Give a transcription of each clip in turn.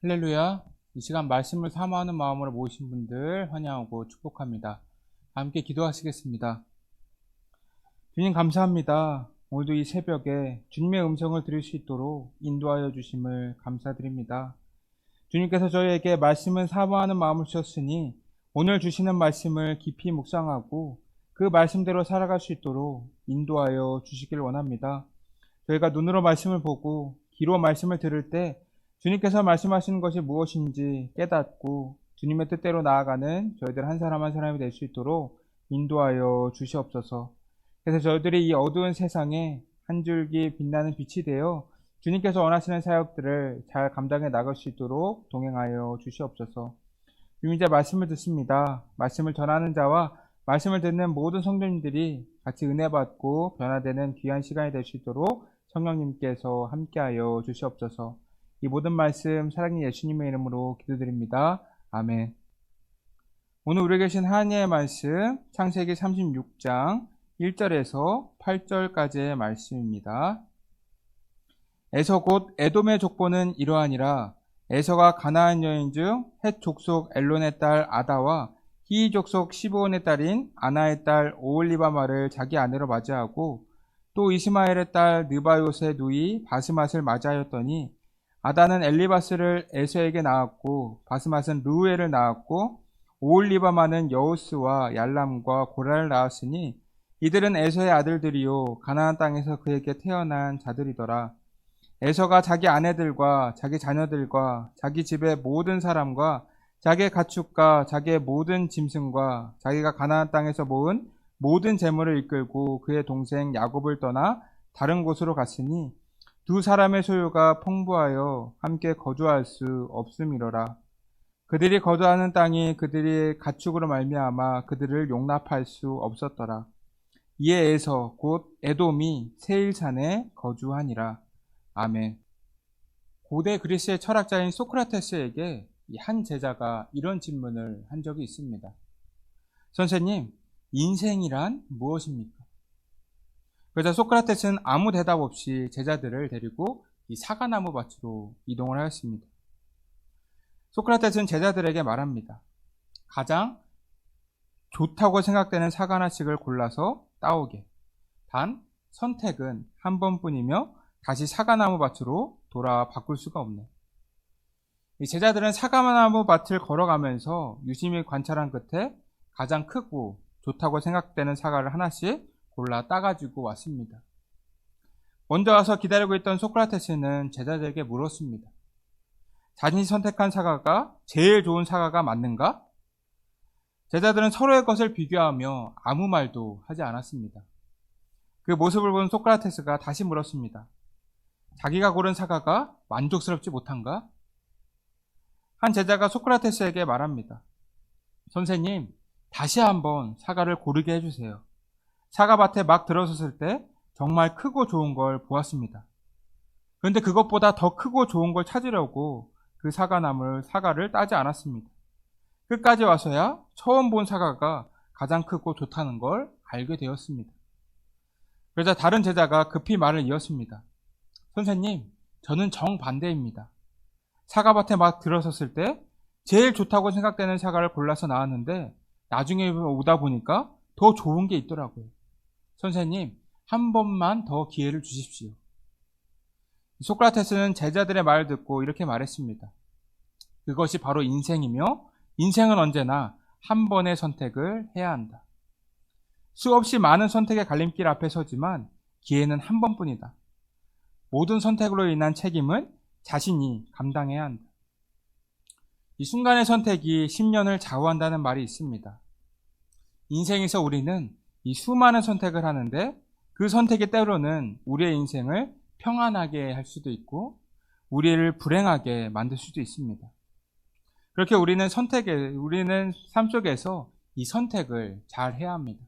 할렐루야. 이 시간 말씀을 사모하는 마음으로 모이신 분들 환영하고 축복합니다. 함께 기도하시겠습니다. 주님 감사합니다. 오늘도 이 새벽에 주님의 음성을 들을 수 있도록 인도하여 주심을 감사드립니다. 주님께서 저희에게 말씀을 사모하는 마음을 주셨으니 오늘 주시는 말씀을 깊이 묵상하고 그 말씀대로 살아갈 수 있도록 인도하여 주시길 원합니다. 저희가 눈으로 말씀을 보고 귀로 말씀을 들을 때 주님께서 말씀하시는 것이 무엇인지 깨닫고 주님의 뜻대로 나아가는 저희들 한 사람 한 사람이 될 수 있도록 인도하여 주시옵소서. 그래서 저희들이 이 어두운 세상에 한 줄기 빛나는 빛이 되어 주님께서 원하시는 사역들을 잘 감당해 나갈 수 있도록 동행하여 주시옵소서. 지금 이제 말씀을 듣습니다. 말씀을 전하는 자와 말씀을 듣는 모든 성도님들이 같이 은혜 받고 변화되는 귀한 시간이 될 수 있도록 성령님께서 함께하여 주시옵소서. 이 모든 말씀 사랑의 예수님의 이름으로 기도드립니다. 아멘. 오늘 우리에게 계신 하나님의 말씀 창세기 36장 1절에서 8절까지의 말씀입니다. 에서 곧 에돔의 족보는 이러하니라. 에서가 가나안 여인 중 헷 족속 엘론의 딸 아다와 히이 족속 시브온의 딸인 아나의 딸 오홀리바마를 자기 아내로 맞이하고 또 이스마엘의 딸 느바요스의 누이 바스맛을 맞이하였더니 아다는 엘리바스를 에서에게 낳았고 바스맛은 르우엘을 낳았고 오홀리바마는 여우스와 얄람과 고라를 낳았으니 이들은 에서의 아들들이요 가나안 땅에서 그에게 태어난 자들이더라. 에서가 자기 아내들과 자기 자녀들과 자기 집의 모든 사람과 자기의 가축과 자기의 모든 짐승과 자기가 가나안 땅에서 모은 모든 재물을 이끌고 그의 동생 야곱을 떠나 다른 곳으로 갔으니 두 사람의 소유가 풍부하여 함께 거주할 수 없음이로라. 그들이 거주하는 땅이 그들의 가축으로 말미암아 그들을 용납할 수 없었더라. 이에 에서 곧 에돔이 세일산에 거주하니라. 아멘. 고대 그리스의 철학자인 소크라테스에게 한 제자가 이런 질문을 한 적이 있습니다. 선생님, 인생이란 무엇입니까? 그러자 소크라테스는 아무 대답 없이 제자들을 데리고 이 사과나무 밭으로 이동을 하였습니다. 소크라테스는 제자들에게 말합니다. 가장 좋다고 생각되는 사과 하나씩을 골라서 따오게. 단 선택은 한 번뿐이며 다시 사과나무 밭으로 돌아 바꿀 수가 없네. 이 제자들은 사과나무 밭을 걸어가면서 유심히 관찰한 끝에 가장 크고 좋다고 생각되는 사과를 하나씩 골라 따가지고 왔습니다. 먼저 와서 기다리고 있던 소크라테스는 제자들에게 물었습니다. 자신이 선택한 사과가 제일 좋은 사과가 맞는가? 제자들은 서로의 것을 비교하며 아무 말도 하지 않았습니다. 그 모습을 본 소크라테스가 다시 물었습니다. 자기가 고른 사과가 만족스럽지 못한가? 한 제자가 소크라테스에게 말합니다. 선생님, 다시 한번 사과를 고르게 해주세요. 사과밭에 막 들어섰을 때 정말 크고 좋은 걸 보았습니다. 그런데 그것보다 더 크고 좋은 걸 찾으려고 그 사과를 따지 않았습니다. 끝까지 와서야 처음 본 사과가 가장 크고 좋다는 걸 알게 되었습니다. 그러자 다른 제자가 급히 말을 이었습니다. 선생님, 저는 정반대입니다. 사과밭에 막 들어섰을 때 제일 좋다고 생각되는 사과를 골라서 나왔는데 나중에 오다 보니까 더 좋은 게 있더라고요. 선생님, 한 번만 더 기회를 주십시오. 소크라테스는 제자들의 말을 듣고 이렇게 말했습니다. 그것이 바로 인생이며 인생은 언제나 한 번의 선택을 해야 한다. 수없이 많은 선택의 갈림길 앞에 서지만 기회는 한 번뿐이다. 모든 선택으로 인한 책임은 자신이 감당해야 한다. 이 순간의 선택이 10년을 좌우한다는 말이 있습니다. 인생에서 우리는 이 수많은 선택을 하는데 그 선택이 때로는 우리의 인생을 평안하게 할 수도 있고 우리를 불행하게 만들 수도 있습니다. 그렇게 우리는 삶 속에서 이 선택을 잘 해야 합니다.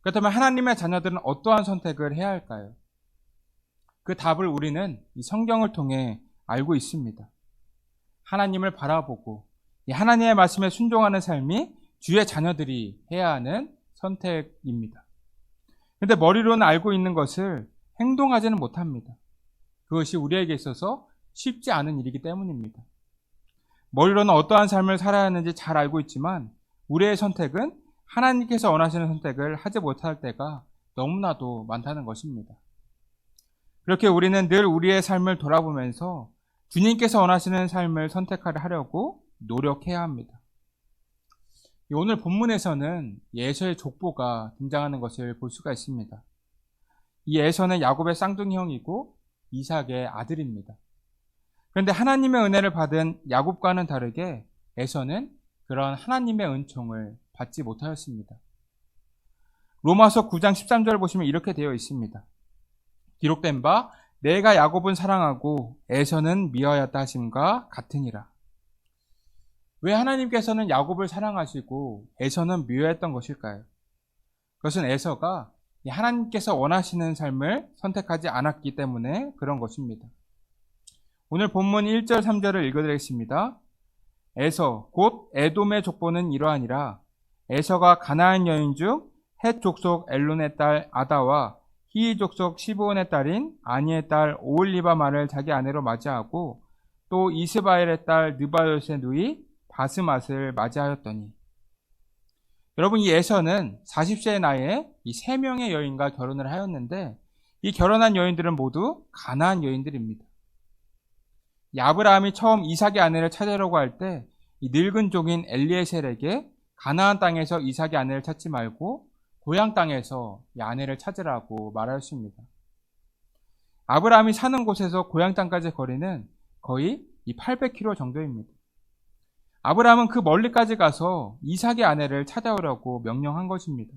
그렇다면 하나님의 자녀들은 어떠한 선택을 해야 할까요? 그 답을 우리는 이 성경을 통해 알고 있습니다. 하나님을 바라보고 이 하나님의 말씀에 순종하는 삶이 주의 자녀들이 해야 하는 선택입니다. 그런데 머리로는 알고 있는 것을 행동하지는 못합니다. 그것이 우리에게 있어서 쉽지 않은 일이기 때문입니다. 머리로는 어떠한 삶을 살아야 하는지 잘 알고 있지만 우리의 선택은 하나님께서 원하시는 선택을 하지 못할 때가 너무나도 많다는 것입니다. 그렇게 우리는 늘 우리의 삶을 돌아보면서 주님께서 원하시는 삶을 선택하려고 노력해야 합니다. 오늘 본문에서는 에서의 족보가 등장하는 것을 볼 수가 있습니다. 이 에서는 야곱의 쌍둥이 형이고 이삭의 아들입니다. 그런데 하나님의 은혜를 받은 야곱과는 다르게 에서는 그런 하나님의 은총을 받지 못하였습니다. 로마서 9장 13절 보시면 이렇게 되어 있습니다. 기록된 바 내가 야곱은 사랑하고 에서는 미워하였다 하심과 같으니라. 왜 하나님께서는 야곱을 사랑하시고 에서는 미워했던 것일까요? 그것은 에서가 하나님께서 원하시는 삶을 선택하지 않았기 때문에 그런 것입니다. 오늘 본문 1절 3절을 읽어드리겠습니다. 에서 곧 에돔의 족보는 이러하니라. 에서가 가나안 여인 중 헷 족속 엘론의 딸 아다와 히위 족속 시브온의 딸인 아니의 딸 오홀리바마를 자기 아내로 맞이하고 또 이스바엘의 딸 느바요스의 누이 바스맛을 맞이하였더니. 여러분, 이 에서는 40세의 나이에 이 3명의 여인과 결혼을 하였는데 이 결혼한 여인들은 모두 가나안 여인들입니다. 이 아브라함이 처음 이삭의 아내를 찾으려고 할 때 이 늙은 종인 엘리에셀에게 가나안 땅에서 이삭의 아내를 찾지 말고 고향 땅에서 이 아내를 찾으라고 말하였습니다. 아브라함이 사는 곳에서 고향 땅까지의 거리는 거의 이 800km 정도입니다. 아브라함은 그 멀리까지 가서 이삭의 아내를 찾아오라고 명령한 것입니다.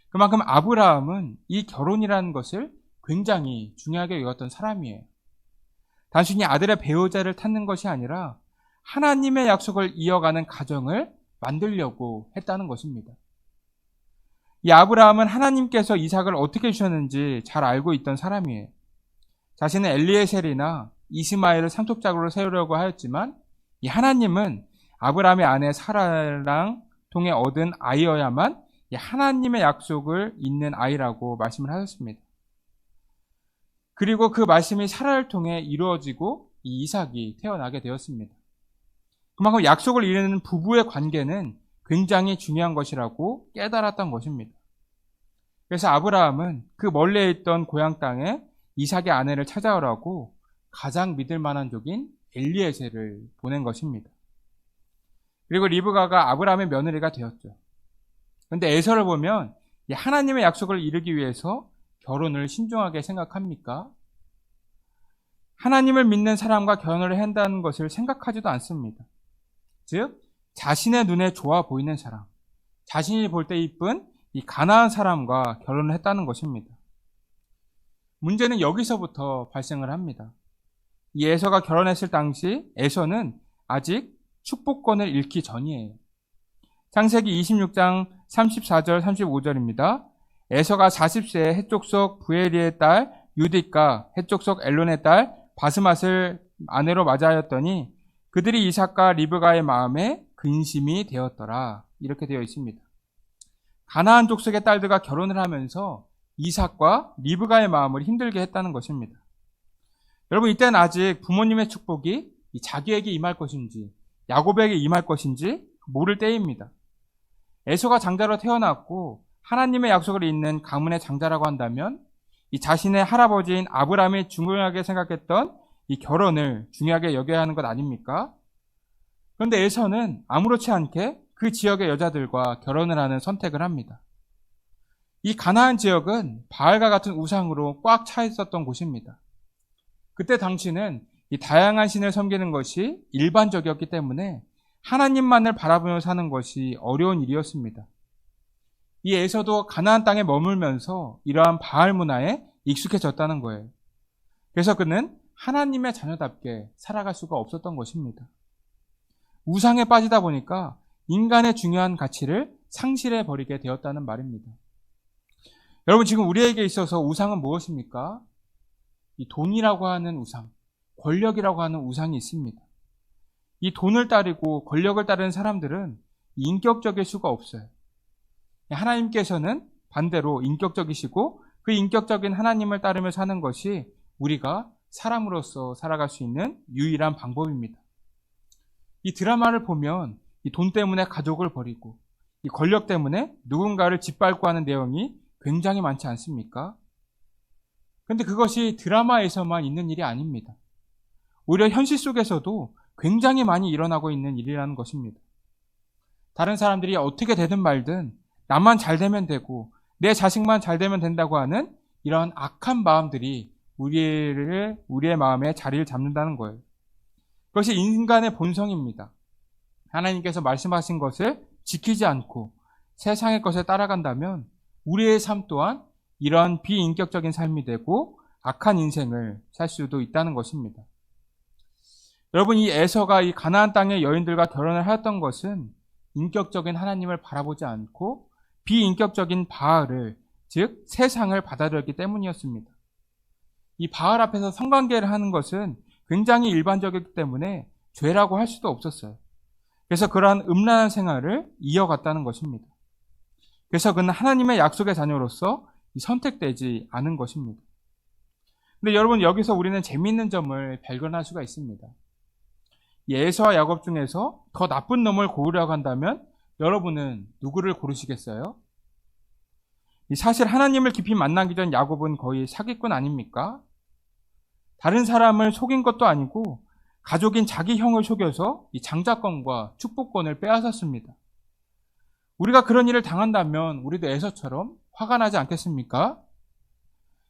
그만큼 아브라함은 이 결혼이라는 것을 굉장히 중요하게 여겼던 사람이에요. 단순히 아들의 배우자를 찾는 것이 아니라 하나님의 약속을 이어가는 가정을 만들려고 했다는 것입니다. 이 아브라함은 하나님께서 이삭을 어떻게 주셨는지 잘 알고 있던 사람이에요. 자신은 엘리에셀이나 이스마엘을 상속자로 세우려고 하였지만 이 하나님은 아브라함의 아내 사라랑 통해 얻은 아이여야만 이 하나님의 약속을 잇는 아이라고 말씀을 하셨습니다. 그리고 그 말씀이 사라를 통해 이루어지고 이 이삭이 태어나게 되었습니다. 그만큼 약속을 이루는 부부의 관계는 굉장히 중요한 것이라고 깨달았던 것입니다. 그래서 아브라함은 그 멀리에 있던 고향 땅에 이삭의 아내를 찾아오라고 가장 믿을 만한 종인 엘리에셀을 보낸 것입니다. 그리고 리브가가 아브라함의 며느리가 되었죠. 그런데 에서를 보면 하나님의 약속을 이루기 위해서 결혼을 신중하게 생각합니까? 하나님을 믿는 사람과 결혼을 한다는 것을 생각하지도 않습니다. 즉, 자신의 눈에 좋아 보이는 사람, 자신이 볼 때 이쁜 이 가나안 사람과 결혼을 했다는 것입니다. 문제는 여기서부터 발생을 합니다. 이 에서가 결혼했을 당시 에서는 아직 축복권을 잃기 전이에요. 창세기 26장 34절 35절입니다. 에서가 40세에 헷족속 부에리의 딸 유딕과 헷족속 엘론의 딸 바스맛을 아내로 맞이하였더니 그들이 이삭과 리브가의 마음에 근심이 되었더라. 이렇게 되어 있습니다. 가나안 족속의 딸들과 결혼을 하면서 이삭과 리브가의 마음을 힘들게 했다는 것입니다. 여러분, 이때는 아직 부모님의 축복이 자기에게 임할 것인지 야곱에게 임할 것인지 모를 때입니다. 에서가 장자로 태어났고 하나님의 약속을 잇는 가문의 장자라고 한다면 이 자신의 할아버지인 아브라함이 중요하게 생각했던 이 결혼을 중요하게 여겨야 하는 것 아닙니까? 그런데 에서는 아무렇지 않게 그 지역의 여자들과 결혼을 하는 선택을 합니다. 이 가나안 지역은 바알과 같은 우상으로 꽉 차 있었던 곳입니다. 그때 당시는 이 다양한 신을 섬기는 것이 일반적이었기 때문에 하나님만을 바라보며 사는 것이 어려운 일이었습니다. 이 에서도 가나안 땅에 머물면서 이러한 바알 문화에 익숙해졌다는 거예요. 그래서 그는 하나님의 자녀답게 살아갈 수가 없었던 것입니다. 우상에 빠지다 보니까 인간의 중요한 가치를 상실해 버리게 되었다는 말입니다. 여러분, 지금 우리에게 있어서 우상은 무엇입니까? 이 돈이라고 하는 우상, 권력이라고 하는 우상이 있습니다. 이 돈을 따르고 권력을 따르는 사람들은 인격적일 수가 없어요. 하나님께서는 반대로 인격적이시고 그 인격적인 하나님을 따르며 사는 것이 우리가 사람으로서 살아갈 수 있는 유일한 방법입니다. 이 드라마를 보면 이 돈 때문에 가족을 버리고 이 권력 때문에 누군가를 짓밟고 하는 내용이 굉장히 많지 않습니까? 그런데 그것이 드라마에서만 있는 일이 아닙니다. 오히려 현실 속에서도 굉장히 많이 일어나고 있는 일이라는 것입니다. 다른 사람들이 어떻게 되든 말든 나만 잘 되면 되고 내 자식만 잘 되면 된다고 하는 이런 악한 마음들이 우리의 마음에 자리를 잡는다는 거예요. 그것이 인간의 본성입니다. 하나님께서 말씀하신 것을 지키지 않고 세상의 것에 따라간다면 우리의 삶 또한 이러한 비인격적인 삶이 되고 악한 인생을 살 수도 있다는 것입니다. 여러분, 이 에서가 이 가나안 땅의 여인들과 결혼을 하였던 것은 인격적인 하나님을 바라보지 않고 비인격적인 바알을, 즉 세상을 받아들였기 때문이었습니다. 이 바알 앞에서 성관계를 하는 것은 굉장히 일반적이기 때문에 죄라고 할 수도 없었어요. 그래서 그러한 음란한 생활을 이어갔다는 것입니다. 그래서 그는 하나님의 약속의 자녀로서 선택되지 않은 것입니다. 근데 여러분, 여기서 우리는 재미있는 점을 발견할 수가 있습니다. 에서와 야곱 중에서 더 나쁜 놈을 고르려고 한다면 여러분은 누구를 고르시겠어요? 사실 하나님을 깊이 만나기 전 야곱은 거의 사기꾼 아닙니까? 다른 사람을 속인 것도 아니고 가족인 자기 형을 속여서 이 장자권과 축복권을 빼앗았습니다. 우리가 그런 일을 당한다면 우리도 에서처럼 화가 나지 않겠습니까?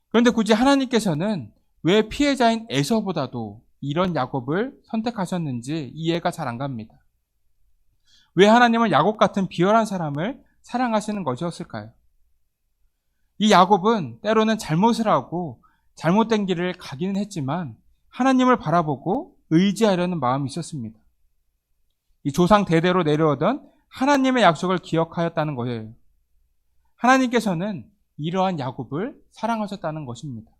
그런데 굳이 하나님께서는 왜 피해자인 에서보다도 이런 야곱을 선택하셨는지 이해가 잘 안 갑니다. 왜 하나님은 야곱 같은 비열한 사람을 사랑하시는 것이었을까요? 이 야곱은 때로는 잘못을 하고 잘못된 길을 가기는 했지만 하나님을 바라보고 의지하려는 마음이 있었습니다. 이 조상 대대로 내려오던 하나님의 약속을 기억하였다는 거예요. 하나님께서는 이러한 야곱을 사랑하셨다는 것입니다.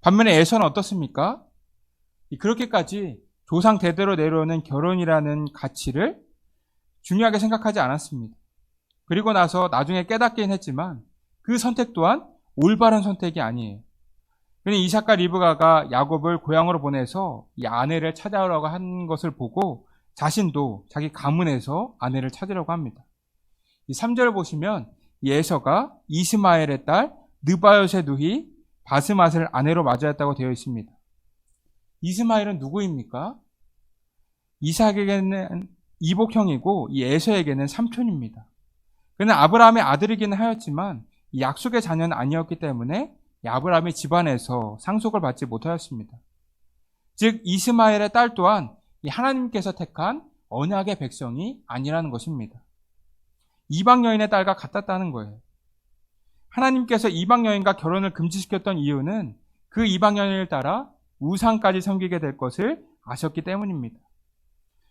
반면에 에서는 어떻습니까? 그렇게까지 조상 대대로 내려오는 결혼이라는 가치를 중요하게 생각하지 않았습니다. 그리고 나서 나중에 깨닫긴 했지만 그 선택 또한 올바른 선택이 아니에요. 그러니 이삭과 리브가가 야곱을 고향으로 보내서 이 아내를 찾아오라고 한 것을 보고 자신도 자기 가문에서 아내를 찾으려고 합니다. 이 3절을 보시면 이 에서가 이스마엘의 딸 느바요의 누이 바스맛을 아내로 맞이했다고 되어 있습니다. 이스마엘은 누구입니까? 이삭에게는 이복형이고 이 에서에게는 삼촌입니다. 그는 아브라함의 아들이기는 하였지만 이 약속의 자녀는 아니었기 때문에 아브라함의 집안에서 상속을 받지 못하였습니다. 즉 이스마엘의 딸 또한 이 하나님께서 택한 언약의 백성이 아니라는 것입니다. 이방 여인의 딸과 같았다는 거예요. 하나님께서 이방 여인과 결혼을 금지시켰던 이유는 그 이방 여인을 따라 우상까지 섬기게 될 것을 아셨기 때문입니다.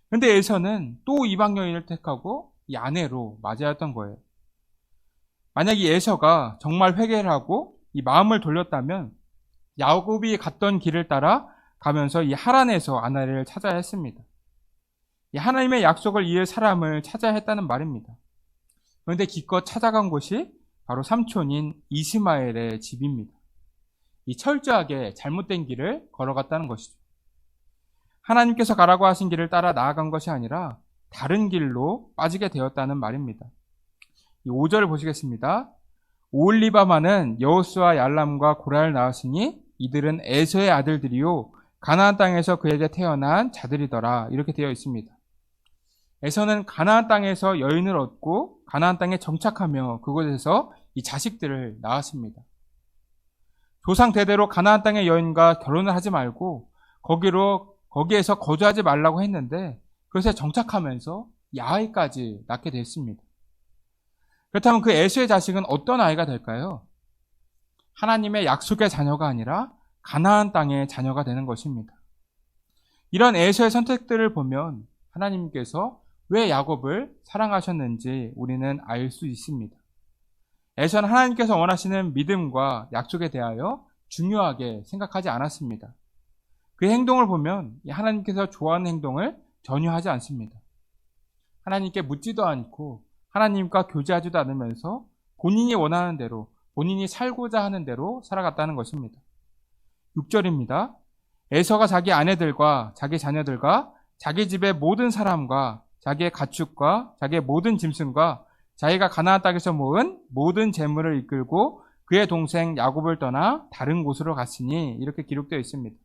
그런데 에서는 또 이방 여인을 택하고 이 아내로 맞이하였던 거예요. 만약 이 에서가 정말 회개를 하고 이 마음을 돌렸다면 야곱이 갔던 길을 따라 가면서 이 하란에서 아내를 찾아야 했습니다. 이 하나님의 약속을 이을 사람을 찾아야 했다는 말입니다. 그런데 기껏 찾아간 곳이 바로 삼촌인 이스마엘의 집입니다. 이 철저하게 잘못된 길을 걸어갔다는 것이죠. 하나님께서 가라고 하신 길을 따라 나아간 것이 아니라 다른 길로 빠지게 되었다는 말입니다. 이 5절을 보시겠습니다. 오홀리바마는 여호수아 얄람과 고라를 낳았으니 이들은 에서의 아들들이요 가나안 땅에서 그에게 태어난 자들이더라. 이렇게 되어 있습니다. 에서는 가나안 땅에서 여인을 얻고 가나안 땅에 정착하며 그곳에서 이 자식들을 낳았습니다. 조상 대대로 가나안 땅의 여인과 결혼을 하지 말고 거기에서 거주하지 말라고 했는데 그것에 정착하면서 아이까지 낳게 됐습니다. 그렇다면 그 에서의 자식은 어떤 아이가 될까요? 하나님의 약속의 자녀가 아니라 가나안 땅의 자녀가 되는 것입니다. 이런 에서의 선택들을 보면 하나님께서 왜 야곱을 사랑하셨는지 우리는 알 수 있습니다. 에서는 하나님께서 원하시는 믿음과 약속에 대하여 중요하게 생각하지 않았습니다. 그 행동을 보면 하나님께서 좋아하는 행동을 전혀 하지 않습니다. 하나님께 묻지도 않고 하나님과 교제하지도 않으면서 본인이 원하는 대로 본인이 살고자 하는 대로 살아갔다는 것입니다. 6절입니다. 에서가 자기 아내들과 자기 자녀들과 자기 집의 모든 사람과 자기의 가축과 자기의 모든 짐승과 자기가 가나안 땅에서 모은 모든 재물을 이끌고 그의 동생 야곱을 떠나 다른 곳으로 갔으니 이렇게 기록되어 있습니다.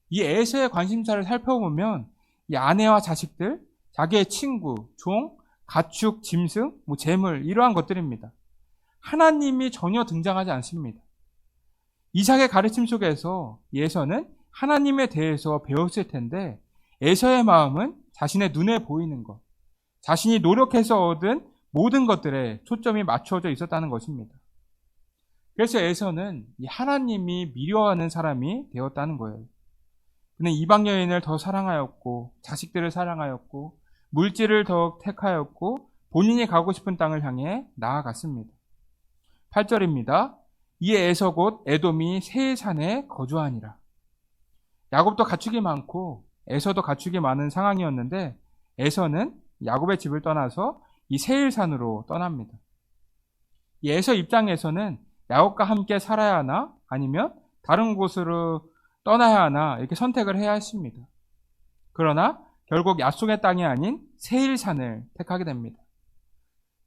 이 에서의 관심사를 살펴보면 이 아내와 자식들, 자기의 친구, 종, 가축, 짐승, 재물 이러한 것들입니다. 하나님이 전혀 등장하지 않습니다. 이삭의 가르침 속에서 에서는 하나님에 대해서 배웠을 텐데 에서의 마음은 자신의 눈에 보이는 것, 자신이 노력해서 얻은 모든 것들에 초점이 맞춰져 있었다는 것입니다. 그래서 에서는 하나님이 미워하는 사람이 되었다는 거예요. 그는 이방 여인을 더 사랑하였고 자식들을 사랑하였고 물질을 더 택하였고 본인이 가고 싶은 땅을 향해 나아갔습니다. 8절입니다. 이에 에서 곧 에돔이 세일산에 거주하니라. 야곱도 가축이 많고 에서도 가축이 많은 상황이었는데 에서는 야곱의 집을 떠나서 이 세일산으로 떠납니다. 이 에서 입장에서는 야곱과 함께 살아야 하나 아니면 다른 곳으로 떠나야 하나 이렇게 선택을 해야 했습니다. 그러나 결국 약속의 땅이 아닌 세일산을 택하게 됩니다.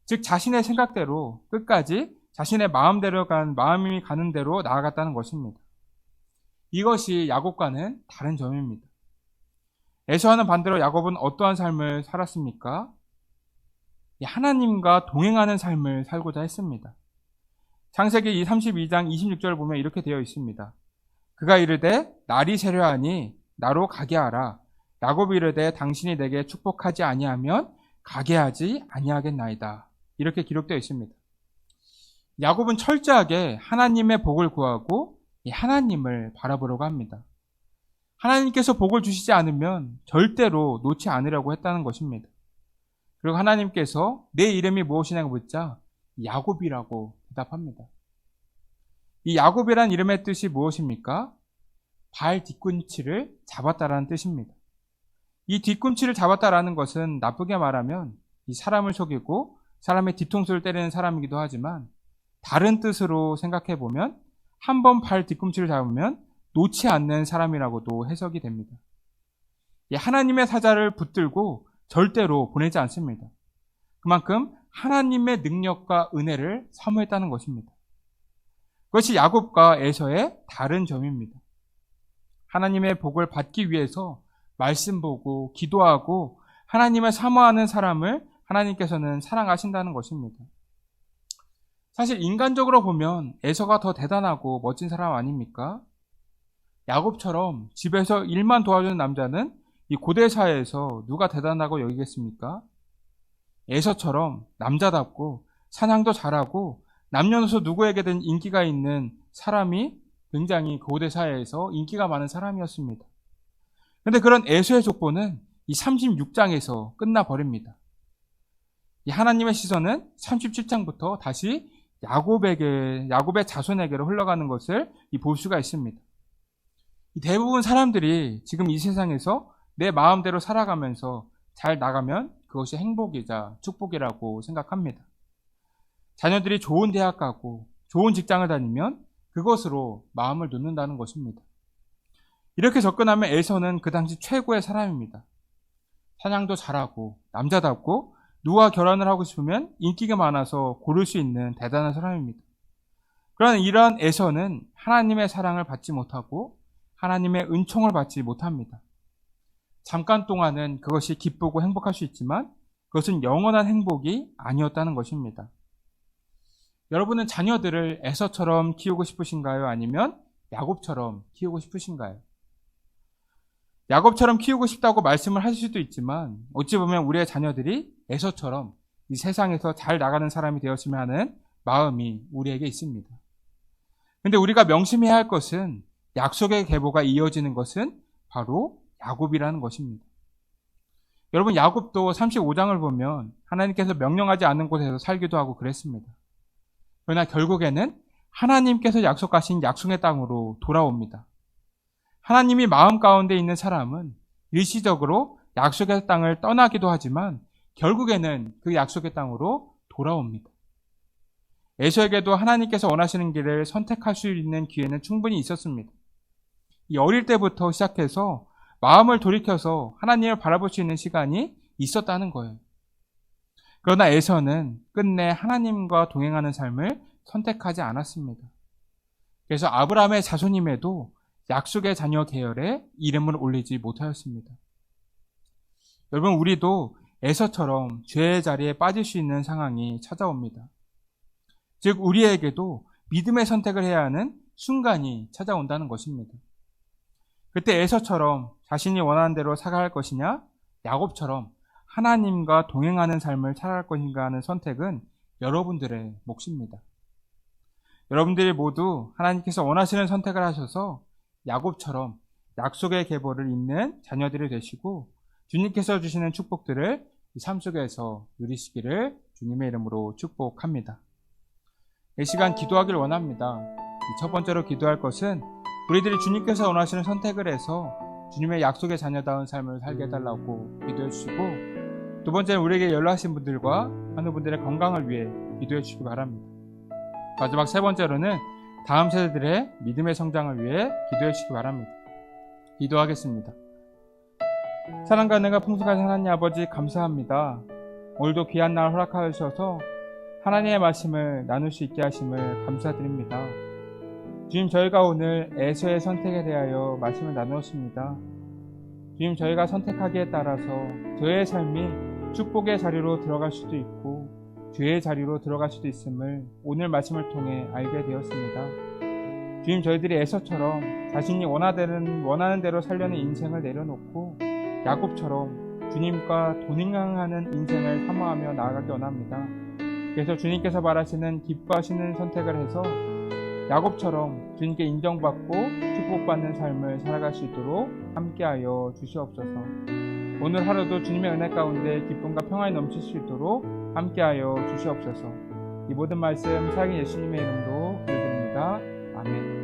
즉 자신의 생각대로 끝까지 자신의 마음이 가는 대로 나아갔다는 것입니다. 이것이 야곱과는 다른 점입니다. 에서와는 반대로 야곱은 어떠한 삶을 살았습니까? 하나님과 동행하는 삶을 살고자 했습니다. 창세기 32장 26절을 보면 이렇게 되어 있습니다. 그가 이르되 날이 새려하니 나로 가게 하라. 야곱이 이르되 당신이 내게 축복하지 아니하면 가게 하지 아니하겠나이다. 이렇게 기록되어 있습니다. 야곱은 철저하게 하나님의 복을 구하고 하나님을 바라보려고 합니다. 하나님께서 복을 주시지 않으면 절대로 놓지 않으려고 했다는 것입니다. 그리고 하나님께서 내 이름이 무엇이냐고 묻자 야곱이라고 대답합니다. 이 야곱이란 이름의 뜻이 무엇입니까? 발 뒤꿈치를 잡았다라는 뜻입니다. 이 뒤꿈치를 잡았다라는 것은 나쁘게 말하면 이 사람을 속이고 사람의 뒤통수를 때리는 사람이기도 하지만 다른 뜻으로 생각해 보면 한 번 발 뒤꿈치를 잡으면 놓지 않는 사람이라고도 해석이 됩니다. 하나님의 사자를 붙들고 절대로 보내지 않습니다. 그만큼 하나님의 능력과 은혜를 사모했다는 것입니다. 그것이 야곱과 에서의 다른 점입니다. 하나님의 복을 받기 위해서 말씀 보고 기도하고 하나님을 사모하는 사람을 하나님께서는 사랑하신다는 것입니다. 사실 인간적으로 보면 에서가 더 대단하고 멋진 사람 아닙니까? 야곱처럼 집에서 일만 도와주는 남자는 이 고대 사회에서 누가 대단하고 여기겠습니까? 에서처럼 남자답고 사냥도 잘하고 남녀노소 누구에게든 인기가 있는 사람이 굉장히 고대 사회에서 인기가 많은 사람이었습니다. 그런데 그런 에서의 족보는 이 36장에서 끝나버립니다. 이 하나님의 시선은 37장부터 다시 야곱의 자손에게로 흘러가는 것을 볼 수가 있습니다. 대부분 사람들이 지금 이 세상에서 내 마음대로 살아가면서 잘 나가면 그것이 행복이자 축복이라고 생각합니다. 자녀들이 좋은 대학 가고 좋은 직장을 다니면 그것으로 마음을 놓는다는 것입니다. 이렇게 접근하면 에서는 그 당시 최고의 사람입니다. 사냥도 잘하고 남자답고 누가 결혼을 하고 싶으면 인기가 많아서 고를 수 있는 대단한 사람입니다. 그러나 이러한 에서는 하나님의 사랑을 받지 못하고 하나님의 은총을 받지 못합니다. 잠깐 동안은 그것이 기쁘고 행복할 수 있지만 그것은 영원한 행복이 아니었다는 것입니다. 여러분은 자녀들을 에서처럼 키우고 싶으신가요? 아니면 야곱처럼 키우고 싶으신가요? 야곱처럼 키우고 싶다고 말씀을 하실 수도 있지만 어찌 보면 우리의 자녀들이 에서처럼 이 세상에서 잘 나가는 사람이 되었으면 하는 마음이 우리에게 있습니다. 그런데 우리가 명심해야 할 것은 약속의 계보가 이어지는 것은 바로 야곱이라는 것입니다. 여러분 야곱도 35장을 보면 하나님께서 명령하지 않는 곳에서 살기도 하고 그랬습니다. 그러나 결국에는 하나님께서 약속하신 약속의 땅으로 돌아옵니다. 하나님이 마음 가운데 있는 사람은 일시적으로 약속의 땅을 떠나기도 하지만 결국에는 그 약속의 땅으로 돌아옵니다. 에서에게도 하나님께서 원하시는 길을 선택할 수 있는 기회는 충분히 있었습니다. 이 어릴 때부터 시작해서 마음을 돌이켜서 하나님을 바라볼 수 있는 시간이 있었다는 거예요. 그러나 에서는 끝내 하나님과 동행하는 삶을 선택하지 않았습니다. 그래서 아브라함의 자손임에도 약속의 자녀 계열에 이름을 올리지 못하였습니다. 여러분, 우리도 에서처럼 죄의 자리에 빠질 수 있는 상황이 찾아옵니다. 즉, 우리에게도 믿음의 선택을 해야 하는 순간이 찾아온다는 것입니다. 그때 에서처럼 자신이 원하는 대로 살아갈 것이냐, 야곱처럼 하나님과 동행하는 삶을 살아갈 것인가 하는 선택은 여러분들의 몫입니다. 여러분들이 모두 하나님께서 원하시는 선택을 하셔서 야곱처럼 약속의 계보를 잇는 자녀들이 되시고 주님께서 주시는 축복들을 이 삶 속에서 누리시기를 주님의 이름으로 축복합니다. 이 시간 기도하길 원합니다. 첫 번째로 기도할 것은 우리들이 주님께서 원하시는 선택을 해서 주님의 약속의 자녀다운 삶을 살게 해달라고 기도해 주시고, 두 번째는 우리에게 연락하신 분들과 하는 분들의 건강을 위해 기도해 주시기 바랍니다. 마지막 세 번째로는 다음 세대들의 믿음의 성장을 위해 기도해 주시기 바랍니다. 기도하겠습니다. 사랑과 은혜가 풍성하신 하나님 아버지, 감사합니다. 오늘도 귀한 날 허락하셔서 하나님의 말씀을 나눌 수 있게 하심을 감사드립니다. 주님, 저희가 오늘 에서의 선택에 대하여 말씀을 나누었습니다. 주님, 저희가 선택하기에 따라서 저의 삶이 축복의 자리로 들어갈 수도 있고 죄의 자리로 들어갈 수도 있음을 오늘 말씀을 통해 알게 되었습니다. 주님, 저희들이 에서처럼 자신이 원하는 대로 살려는 인생을 내려놓고 야곱처럼 주님과 동행하는 인생을 사모하며 나아가기 원합니다. 그래서 주님께서 말하시는 기뻐하시는 선택을 해서 야곱처럼 주님께 인정받고 축복받는 삶을 살아갈 수 있도록 함께하여 주시옵소서. 오늘 하루도 주님의 은혜 가운데 기쁨과 평안이 넘칠 수 있도록 함께하여 주시옵소서. 이 모든 말씀 사랑의 예수님의 이름으로 기도드립니다. 아멘.